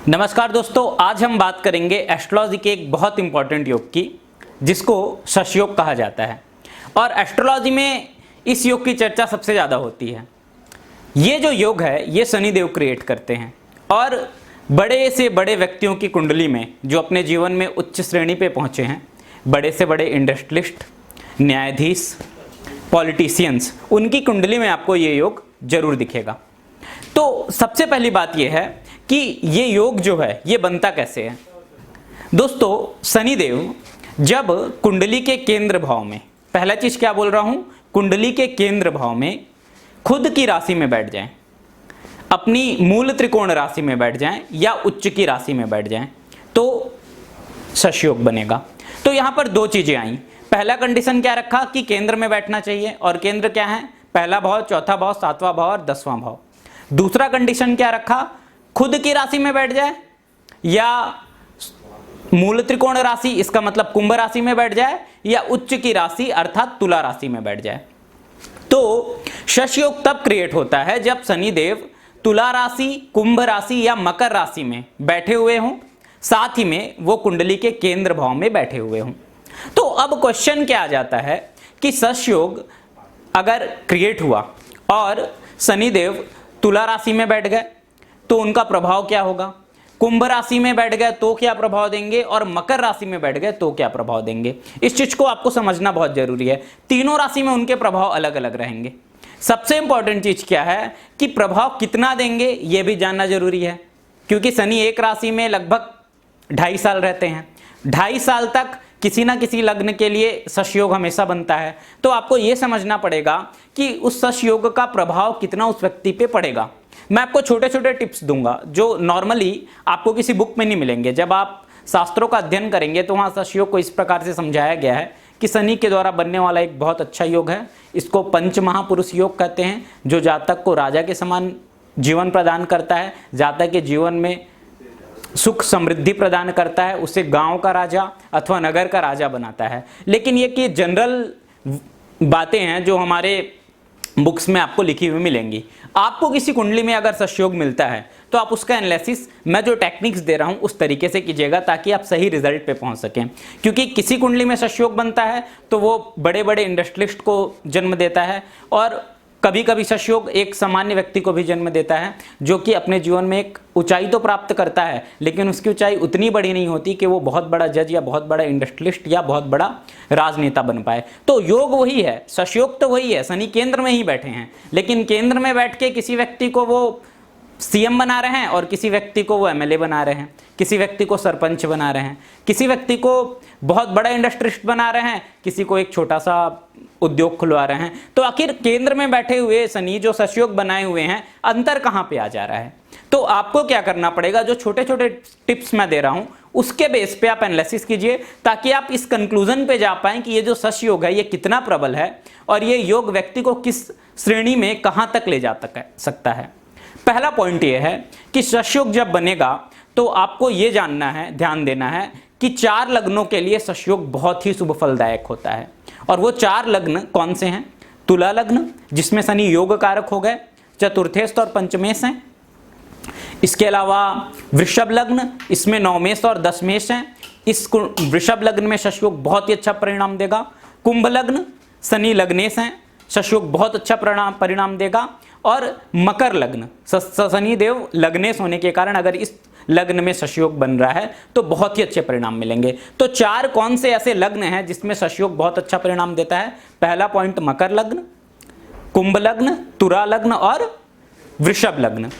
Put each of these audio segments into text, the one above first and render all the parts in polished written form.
नमस्कार दोस्तों, आज हम बात करेंगे एस्ट्रोलॉजी के एक बहुत इंपॉर्टेंट योग की जिसको शश योग कहा जाता है। और एस्ट्रोलॉजी में इस योग की चर्चा सबसे ज़्यादा होती है। ये जो योग है ये शनिदेव क्रिएट करते हैं और बड़े से बड़े व्यक्तियों की कुंडली में जो अपने जीवन में उच्च श्रेणी पे पहुँचे हैं, बड़े से बड़े इंडस्ट्रियलिस्ट, न्यायाधीश, पॉलिटिशियंस, उनकी कुंडली में आपको ये योग जरूर दिखेगा। तो सबसे पहली बात यह है कि ये योग जो है ये बनता कैसे है। दोस्तों, शनिदेव जब कुंडली के केंद्र भाव में, पहला चीज क्या बोल रहा हूं, कुंडली के केंद्र भाव में खुद की राशि में बैठ जाएं, अपनी मूल त्रिकोण राशि में बैठ जाएं या उच्च की राशि में बैठ जाएं तो शश योग बनेगा। तो यहां पर दो चीजें आई। पहला कंडीशन क्या रखा कि केंद्र में बैठना चाहिए, और केंद्र क्या है, पहला भाव, चौथा भाव, सातवां भाव और 10वां भाव। दूसरा कंडीशन क्या रखा, खुद की राशि में बैठ जाए या मूल त्रिकोण राशि, इसका मतलब कुंभ राशि में बैठ जाए, या उच्च की राशि अर्थात तुला राशि में बैठ जाए। तो शश योग तब क्रिएट होता है जब शनिदेव तुला राशि, कुंभ राशि या मकर राशि में बैठे हुए हों, साथ ही में वो कुंडली के केंद्र भाव में बैठे हुए हों। तो अब क्वेश्चन क्या आ जाता है कि शश योग अगर क्रिएट हुआ और शनिदेव तुला राशि में बैठ गए तो उनका प्रभाव क्या होगा, कुंभ राशि में बैठ गए तो क्या प्रभाव देंगे, और मकर राशि में बैठ गए तो क्या प्रभाव देंगे। इस चीज को आपको समझना बहुत जरूरी है। तीनों राशि में उनके प्रभाव अलग अलग रहेंगे। सबसे इंपॉर्टेंट चीज क्या है कि प्रभाव कितना देंगे यह भी जानना जरूरी है, क्योंकि शनि एक राशि में लगभग 2.5 साल रहते हैं। 2.5 साल तक किसी ना किसी लग्न के लिए शश योग हमेशा बनता है। तो आपको यह समझना पड़ेगा कि उस शश योग का प्रभाव कितना उस व्यक्ति पे पड़ेगा। मैं आपको छोटे छोटे टिप्स दूंगा जो नॉर्मली आपको किसी बुक में नहीं मिलेंगे। जब आप शास्त्रों का अध्ययन करेंगे तो वहाँ शश योग को इस प्रकार से समझाया गया है कि शनि के द्वारा बनने वाला एक बहुत अच्छा योग है। इसको पंच महापुरुष योग कहते हैं, जो जातक को राजा के समान जीवन प्रदान करता है, जातक के जीवन में सुख समृद्धि प्रदान करता है, उसे गांव का राजा अथवा नगर का राजा बनाता है। लेकिन ये कि जनरल बातें हैं जो हमारे बुक्स में आपको लिखी हुई मिलेंगी। आपको किसी कुंडली में अगर शश योग मिलता है तो आप उसका एनालिसिस मैं जो टेक्निक्स दे रहा हूं उस तरीके से कीजिएगा ताकि आप सही रिजल्ट पे पहुंच सकें। क्योंकि किसी कुंडली में शश योग बनता है तो वो बड़े बड़े इंडस्ट्रियलिस्ट को जन्म देता है, और कभी कभी शश योग एक सामान्य व्यक्ति को भी जन्म देता है जो कि अपने जीवन में एक ऊंचाई तो प्राप्त करता है, लेकिन उसकी ऊंचाई उतनी बड़ी नहीं होती कि वो बहुत बड़ा जज या बहुत बड़ा इंडस्ट्रियलिस्ट या बहुत बड़ा राजनेता बन पाए। तो योग वही है, शश योग तो वही है, शनि केंद्र में ही बैठे हैं, लेकिन केंद्र में बैठ के किसी व्यक्ति को वो सीएम बना रहे हैं और किसी व्यक्ति को वो एमएलए बना रहे हैं, किसी व्यक्ति को सरपंच बना रहे हैं, किसी व्यक्ति को बहुत बड़ा इंडस्ट्रिस्ट बना रहे हैं, किसी को एक छोटा सा उद्योग खुलवा रहे हैं। तो आखिर केंद्र में बैठे हुए शनि जो शश योग बनाए हुए हैं, अंतर कहाँ पे आ जा रहा है। तो आपको क्या करना पड़ेगा, जो छोटे छोटे टिप्स मैं दे रहा हूं उसके बेस पे आप एनालिसिस कीजिए ताकि आप इस कंक्लूजन पे जा पाएं कि ये जो शश योग है ये कितना प्रबल है और ये योग व्यक्ति को किस श्रेणी में कहां तक ले जा सकता है। पहला पॉइंट ये है कि शश योग जब बनेगा तो आपको ये जानना है, ध्यान देना है कि 4 लग्नों के लिए शश योग बहुत ही शुभ फलदायक होता है। और वो 4 लग्न कौन से हैं, तुला लग्न जिसमें शनि योग कारक हो गए, चतुर्थेश और पंचमेश हैं। इसके अलावा वृषभ लग्न, इसमें नवमेश और दशमेश हैं। इस वृषभ लग्न में शश योग बहुत ही अच्छा परिणाम देगा। कुंभ लग्न, शनि लग्नेश हैं, शश योग बहुत अच्छा परिणाम देगा। और मकर लग्न, शनि देव लग्नेश होने के कारण अगर इस लग्न में शश योग बन रहा है तो बहुत ही अच्छे परिणाम मिलेंगे। तो 4 कौन से ऐसे लग्न हैं जिसमें शश योग बहुत अच्छा परिणाम देता है। पहला पॉइंट मकर लग्न, कुंभ लग्न, तुला लग्न और वृषभ लग्न।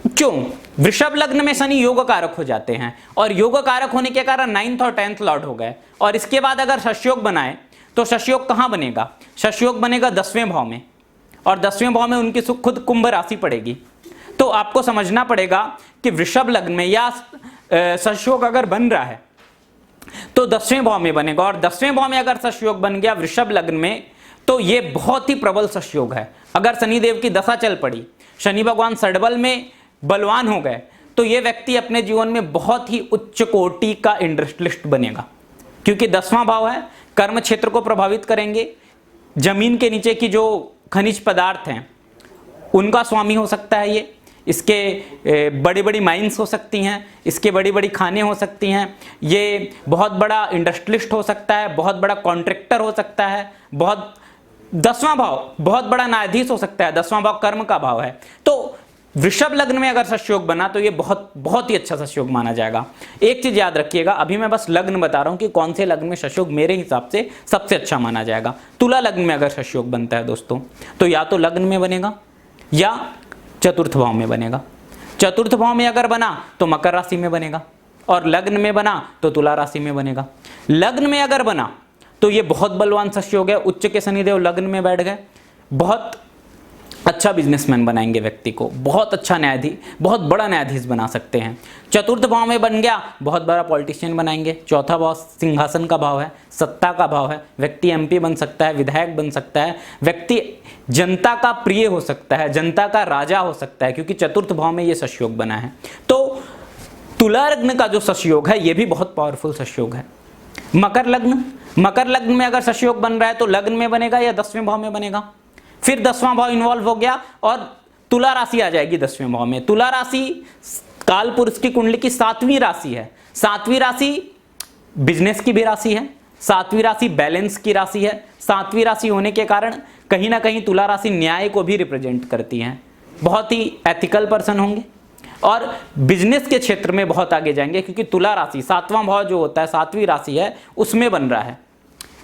क्यों, वृषभ लग्न में शनि योग कारक हो जाते हैं और योग कारक होने के कारण 9th और 10th लॉर्ड हो गए। और इसके बाद अगर शश योग बनाए तो शश योग कहां बनेगा, शश योग बनेगा 10वें भाव में, और 10वें भाव में उनकी खुद कुंभ राशि पड़ेगी। तो आपको समझना पड़ेगा कि वृषभ लग्न में या शश योग अगर बन रहा है तो 10वें भाव में बनेगा, और 10वें भाव में अगर शश योग बन गया वृषभ लग्न में तो ये बहुत ही प्रबल शश योग है। अगर शनिदेव की दशा चल पड़ी, शनि भगवान षडबल में बलवान हो गए, तो ये व्यक्ति अपने जीवन में बहुत ही उच्च कोटि का इंडस्ट्रियलिस्ट बनेगा, क्योंकि 10वां भाव है, कर्म क्षेत्र को प्रभावित करेंगे। जमीन के नीचे की जो खनिज पदार्थ हैं उनका स्वामी हो सकता है ये, इसके बड़ी बड़ी माइंस हो सकती हैं, इसके बड़ी बड़ी खानें हो सकती हैं, ये बहुत बड़ा इंडस्ट्रियलिस्ट हो सकता है, बहुत बड़ा कॉन्ट्रैक्टर हो सकता है, बहुत 10वां भाव बहुत बड़ा न्यायाधीश हो सकता है, 10वां भाव कर्म का भाव है। तो वृषभ लग्न में अगर सशयोग बना तो ये बहुत बहुत ही अच्छा सशयोग माना जाएगा। एक चीज याद रखिएगा, अभी मैं बस लग्न बता रहा हूं कि कौन से लग्न में सशयोग मेरे हिसाब से सबसे अच्छा माना जाएगा। तुला लग्न में अगर सशयोग बनता है दोस्तों, तो या तो लग्न में बनेगा या चतुर्थ भाव में बनेगा। चतुर्थ भाव में अगर बना तो मकर राशि में बनेगा, और लग्न में बना तो तुला राशि में बनेगा। लग्न में अगर बना तो ये बहुत बलवान सशयोग है। उच्च के शनिदेव लग्न में बैठ गए, बहुत अच्छा बिजनेसमैन बनाएंगे व्यक्ति को, बहुत अच्छा न्यायाधीश, बहुत बड़ा न्यायाधीश बना सकते हैं। चतुर्थ भाव में बन गया, बहुत बड़ा पॉलिटिशियन बनाएंगे। चौथा भाव सिंहासन का भाव है, सत्ता का भाव है, व्यक्ति एमपी बन सकता है, विधायक बन सकता है, व्यक्ति जनता का प्रिय हो सकता है, जनता का राजा हो सकता है, क्योंकि चतुर्थ भाव में ये सशयोग बना है। तो तुला लग्न का जो सशयोग है ये भी बहुत पावरफुल सशयोग है। मकर लग्न में अगर सशयोग बन रहा है तो लग्न में बनेगा या 10वें भाव में बनेगा, फिर 10वां भाव इन्वॉल्व हो गया और तुला राशि आ जाएगी 10वें भाव में। तुला राशि काल पुरुष की कुंडली की 7वीं राशि है। 7वीं राशि बिजनेस की भी राशि है, 7वीं राशि बैलेंस की राशि है। 7वीं राशि होने के कारण कहीं ना कहीं तुला राशि न्याय को भी रिप्रेजेंट करती है। बहुत ही एथिकल पर्सन होंगे और बिजनेस के क्षेत्र में बहुत आगे जाएंगे, क्योंकि तुला राशि 7वां भाव जो होता है 7वीं राशि है उसमें बन रहा है।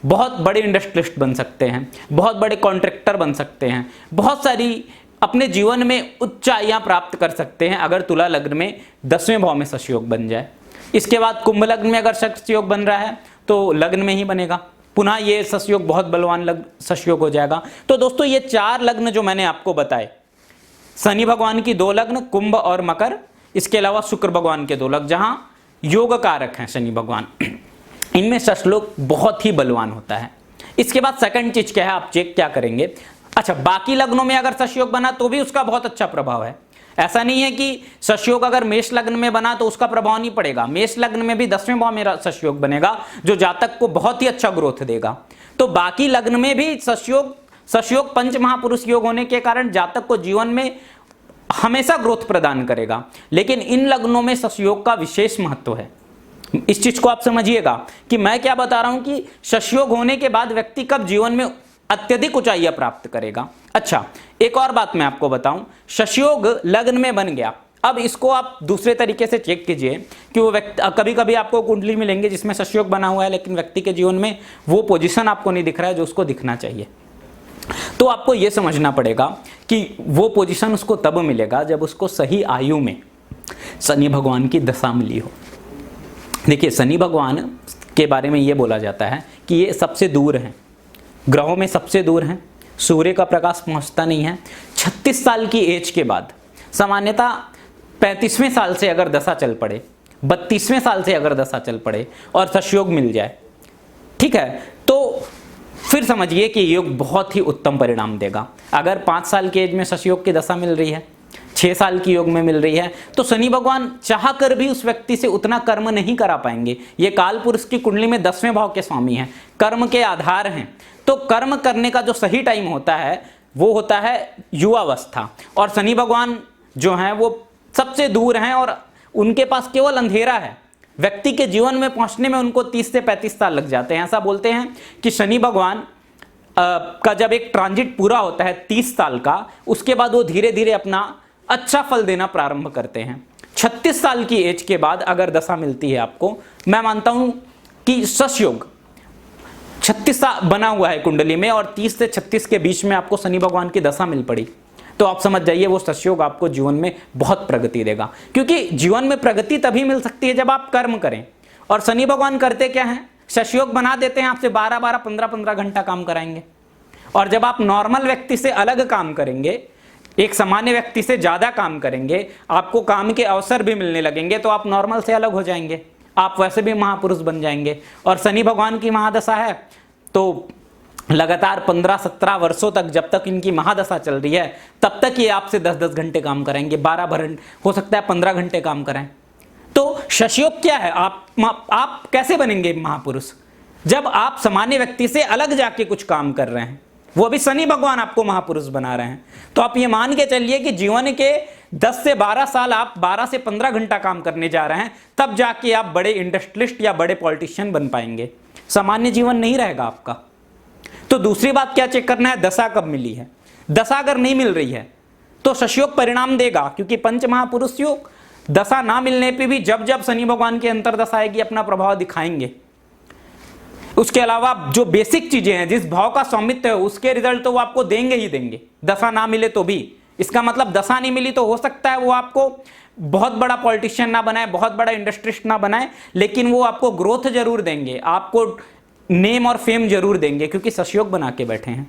बहुत बड़े इंडस्ट्रियलिस्ट बन सकते हैं, बहुत बड़े कॉन्ट्रैक्टर बन सकते हैं, बहुत सारी अपने जीवन में ऊंचाइयां प्राप्त कर सकते हैं अगर तुला लग्न में 10वें भाव में सशयोग बन जाए। इसके बाद कुंभ लग्न में अगर सशयोग बन रहा है तो लग्न में ही बनेगा, पुनः ये सशयोग बहुत बलवान सशयोग हो जाएगा। तो दोस्तों ये 4 लग्न जो मैंने आपको बताए, शनि भगवान की 2 लग्न कुंभ और मकर, इसके अलावा शुक्र भगवान के 2 लग्न जहां योग कारक हैं शनि भगवान, इनमें सशयोग बहुत ही बलवान होता है। इसके बाद सेकंड चीज क्या है, आप चेक क्या करेंगे, अच्छा बाकी लग्नों में अगर सशयोग बना तो भी उसका बहुत अच्छा प्रभाव है। ऐसा नहीं है कि सशयोग अगर मेष लग्न में बना तो उसका प्रभाव नहीं पड़ेगा। मेष लग्न में भी 10वें भाव में सशयोग बनेगा जो जातक को बहुत ही अच्छा ग्रोथ देगा। तो बाकी लग्न में भी सशयोग पंच महापुरुष योग होने के कारण जातक को जीवन में हमेशा ग्रोथ प्रदान करेगा। लेकिन इन लग्नों में सशयोग का विशेष महत्व है। इस चीज को आप समझिएगा कि मैं क्या बता रहा हूं कि सशयोग होने के बाद व्यक्ति कब जीवन में अत्यधिक ऊंचाइयां प्राप्त करेगा। अच्छा एक और बात मैं आपको बताऊं, सशयोग लग्न में बन गया, अब इसको आप दूसरे तरीके से चेक कीजिए कि वो व्यक्ति, कभी कभी आपको कुंडली मिलेंगे जिसमें सशयोग बना हुआ है लेकिन व्यक्ति के जीवन में वो पोजीशन आपको नहीं दिख रहा है जो उसको दिखना चाहिए। तो आपको यह समझना पड़ेगा कि वो पोजीशन उसको तब मिलेगा जब उसको सही आयु में शनि भगवान की दशा मिली हो। देखिए शनि भगवान के बारे में ये बोला जाता है कि ये सबसे दूर हैं, ग्रहों में सबसे दूर हैं, सूर्य का प्रकाश पहुंचता नहीं है। 36 साल की एज के बाद, सामान्यतः 35वें साल से अगर दशा चल पड़े, 32वें साल से अगर दशा चल पड़े और सशयोग मिल जाए, ठीक है, तो फिर समझिए कि योग बहुत ही उत्तम परिणाम देगा। अगर 5 साल की एज में सशयोग की दशा मिल रही है, 6 साल की योग में मिल रही है, तो शनि भगवान चाह कर भी उस व्यक्ति से उतना कर्म नहीं करा पाएंगे। ये काल पुरुष की कुंडली में 10वें भाव के स्वामी हैं, कर्म के आधार हैं। तो कर्म करने का जो सही टाइम होता है वो होता है युवावस्था, और शनि भगवान जो हैं वो सबसे दूर हैं और उनके पास केवल अंधेरा है। व्यक्ति के जीवन में पहुंचने में उनको 30 से 35 साल लग जाते हैं। ऐसा बोलते हैं कि शनि भगवान का जब एक ट्रांजिट पूरा होता है 30 साल का, उसके बाद वो धीरे धीरे अपना अच्छा फल देना प्रारंभ करते हैं। 36 साल की एज के बाद अगर दशा मिलती है आपको, मैं मानता हूं कि सशयोग 36 साल बना हुआ है कुंडली में और 30 से 36 के बीच में आपको शनि भगवान की दशा मिल पड़ी, तो आप समझ जाइए वो सशयोग आपको जीवन में बहुत प्रगति देगा। क्योंकि जीवन में प्रगति तभी मिल सकती है जब आप कर्म करें, और शनि भगवान करते क्या हैं, सशयोग बना देते हैं, आपसे 12-12, 15-15 घंटा काम कराएंगे। और जब आप नॉर्मल व्यक्ति से अलग काम करेंगे, एक सामान्य व्यक्ति से ज्यादा काम करेंगे, आपको काम के अवसर भी मिलने लगेंगे, तो आप नॉर्मल से अलग हो जाएंगे, आप वैसे भी महापुरुष बन जाएंगे। और शनि भगवान की महादशा है तो लगातार 15-17 वर्षों तक, जब तक इनकी महादशा चल रही है, तब तक ये आपसे 10-10 घंटे काम कराएंगे, 12 हो सकता है 15 घंटे काम कराएं। तो सशयोग क्या है, आप कैसे बनेंगे महापुरुष, जब आप सामान्य व्यक्ति से अलग जाके कुछ काम कर रहे हैं, वो भी शनि भगवान आपको महापुरुष बना रहे हैं। तो आप ये मान के चलिए कि जीवन के 10 से 12 साल आप 12 से 15 घंटा काम करने जा रहे हैं, तब जाके आप बड़े इंडस्ट्रियलिस्ट या बड़े पॉलिटिशियन बन पाएंगे। सामान्य जीवन नहीं रहेगा आपका। तो दूसरी बात क्या चेक करना है, दशा कब मिली है। दशा अगर नहीं मिल रही है तो शशयोग परिणाम देगा, क्योंकि पंच महापुरुष योग दशा ना मिलने पे भी जब जब शनि भगवान की अंतरदशा आएगी अपना प्रभाव दिखाएंगे। उसके अलावा जो बेसिक चीजें हैं, जिस भाव का स्वामित्व है उसके रिजल्ट तो वो आपको देंगे ही देंगे, दशा ना मिले तो भी। इसका मतलब दशा नहीं मिली तो हो सकता है वो आपको बहुत बड़ा पॉलिटिशियन ना बनाए, बहुत बड़ा इंडस्ट्रिस्ट ना बनाए, लेकिन वो आपको ग्रोथ जरूर देंगे, आपको नेम और फेम जरूर देंगे, क्योंकि शशयोग बना के बैठे हैं।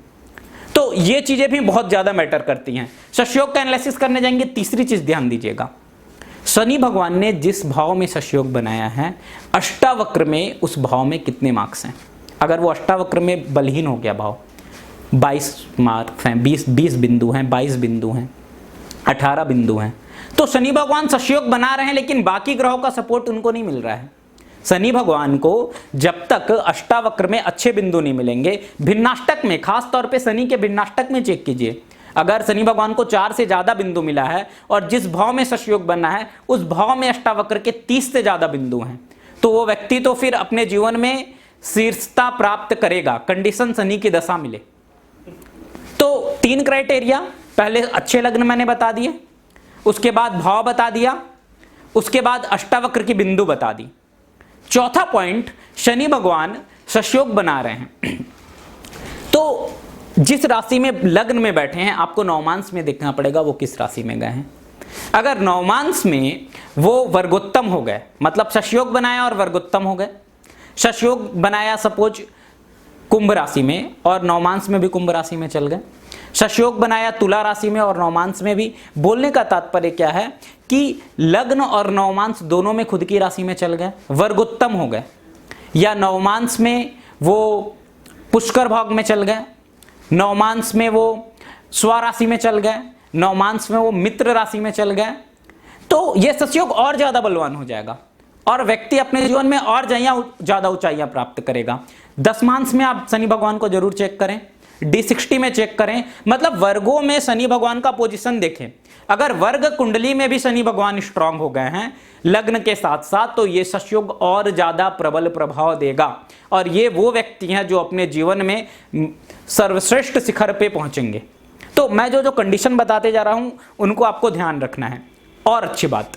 तो ये चीजें भी बहुत ज्यादा मैटर करती हैं। शशयोग का एनालिसिस करने जाएंगे, तीसरी चीज ध्यान दीजिएगा, शनि भगवान ने जिस भाव में शशयोग बनाया है, अष्टावक्र में उस भाव में कितने मार्क्स हैं। अगर वो अष्टावक्र में बलहीन हो गया भाव, 22 मार्क्स हैं, 20 बिंदु हैं, 22 बिंदु हैं, 18 बिंदु हैं, तो शनि भगवान शशयोग बना रहे हैं लेकिन बाकी ग्रहों का सपोर्ट उनको नहीं मिल रहा है। शनि भगवान को जब तक अष्टावक्र में अच्छे बिंदु नहीं मिलेंगे, भिन्नाष्टक में, खास तौर पे शनि के भिन्नाष्टक में चेक कीजिए, अगर शनि भगवान को 4 से ज्यादा बिंदु मिला है और जिस भाव में शशयोग बनना है उस भाव में अष्टावक्र के 30 से ज्यादा बिंदु हैं, तो वो व्यक्ति तो फिर अपने जीवन में शीर्षता प्राप्त करेगा, कंडीशन शनि की दशा मिले। तो 3 क्राइटेरिया, पहले अच्छे लग्न मैंने बता दिए, उसके बाद भाव बता दिया, उसके बाद अष्टावक्र की बिंदु बता दी। चौथा पॉइंट, शनि भगवान शशयोग बना रहे हैं तो जिस राशि में लग्न में बैठे हैं आपको नवमांश में देखना पड़ेगा वो किस राशि में गए हैं। अगर नवमांश में वो वर्गोत्तम हो गए, मतलब शशयोग बनाया और वर्गोत्तम हो गए, शशयोग बनाया सपोज कुंभ राशि में और नवमांश में भी कुंभ राशि में चल गए, शशयोग बनाया तुला राशि में और नवमांश में भी, बोलने का तात्पर्य क्या है कि लग्न और नवमांश दोनों में खुद की राशि में चल गए, वर्गोत्तम हो गए, या नवमांश में वो पुष्कर भाग में चल गए, नवमांश में वो स्वराशि में चल गए, नवमांश में वो मित्र राशि में चल गए, तो यह शशयोग और ज्यादा बलवान हो जाएगा और व्यक्ति अपने जीवन में और ज्यादा ऊंचाइयां प्राप्त करेगा। दशमांश में आप शनि भगवान को जरूर चेक करें, D60 में चेक करें, मतलब वर्गों में शनि भगवान का पोजीशन देखें। अगर वर्ग कुंडली में भी शनि भगवान स्ट्रांग हो गए हैं लग्न के साथ साथ, तो ये शशयोग और ज्यादा प्रबल प्रभाव देगा और ये वो व्यक्ति हैं जो अपने जीवन में सर्वश्रेष्ठ शिखर पे पहुंचेंगे। तो मैं जो कंडीशन बताते जा रहा हूं उनको आपको ध्यान रखना है। और अच्छी बात,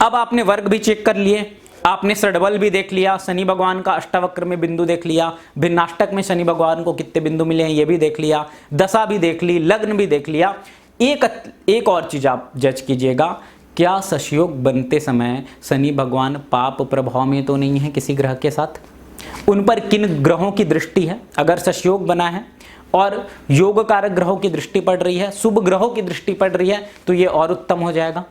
अब आपने वर्ग भी चेक कर लिए, आपने षडबल भी देख लिया, शनि भगवान का अष्टावक्र में बिंदु देख लिया, भिन्नाष्टक में शनि भगवान को कितने बिंदु मिले हैं ये भी देख लिया, दशा भी देख ली, लग्न भी देख लिया। एक और चीज आप जज कीजिएगा, क्या शशयोग बनते समय शनि भगवान पाप प्रभाव में तो नहीं है किसी ग्रह के साथ, उन पर किन ग्रहों की दृष्टि है। अगर शशयोग बना है और योग कारक ग्रहों की दृष्टि पड़ रही है, शुभ ग्रहों की दृष्टि पड़ रही है, तो ये और उत्तम हो जाएगा।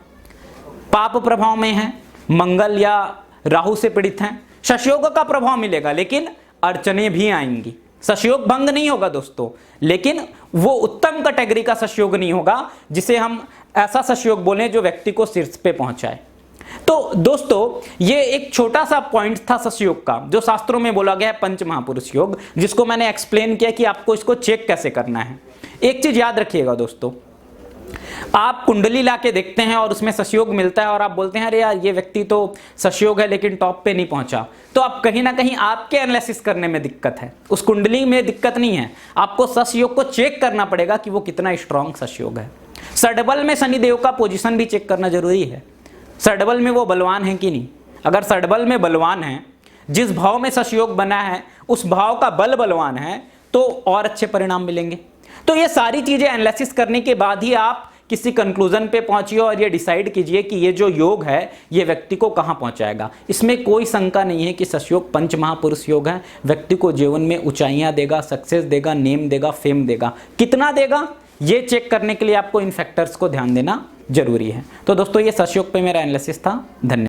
पाप प्रभाव में है, मंगल या राहु से पीड़ित हैं, शशयोग का प्रभाव मिलेगा लेकिन अड़चने भी आएंगी। शशयोग भंग नहीं होगा दोस्तों, लेकिन वो उत्तम कैटेगरी का शशयोग नहीं होगा जिसे हम ऐसा शशयोग बोलें जो व्यक्ति को शीर्ष पे पहुंचाए। तो दोस्तों ये एक छोटा सा पॉइंट था शशयोग का, जो शास्त्रों में बोला गया है पंच महापुरुष योग, जिसको मैंने एक्सप्लेन किया कि आपको इसको चेक कैसे करना है। एक चीज याद रखिएगा दोस्तों, आप कुंडली लाके देखते हैं और उसमें शशयोग मिलता है और आप बोलते हैं अरे यार ये व्यक्ति तो शशयोग है लेकिन टॉप पे नहीं पहुंचा, तो आप कहीं ना कहीं आपके एनालिसिस करने में दिक्कत है, उस कुंडली में दिक्कत नहीं है। आपको शशयोग को चेक करना पड़ेगा कि वो कितना स्ट्रांग शशयोग है। षडबल में शनिदेव का पोजीशन भी चेक करना जरूरी है, षडबल में वो बलवान है कि नहीं। अगर षडबल में बलवान है, जिस भाव में शशयोग बना है उस भाव का बल बलवान है, तो और अच्छे परिणाम मिलेंगे। तो ये सारी चीजें एनालिसिस करने के बाद ही आप किसी कंक्लूजन पे पहुंचिए और ये डिसाइड कीजिए कि ये जो योग है ये व्यक्ति को कहां पहुंचाएगा। इसमें कोई शंका नहीं है कि शशयोग पंच महापुरुष योग है, व्यक्ति को जीवन में ऊंचाइयां देगा, सक्सेस देगा, नेम देगा, फेम देगा। कितना देगा ये चेक करने के लिए आपको इन फैक्टर्स को ध्यान देना जरूरी है। तो दोस्तों ये शशयोग पे मेरा एनालिसिस था। धन्यवाद।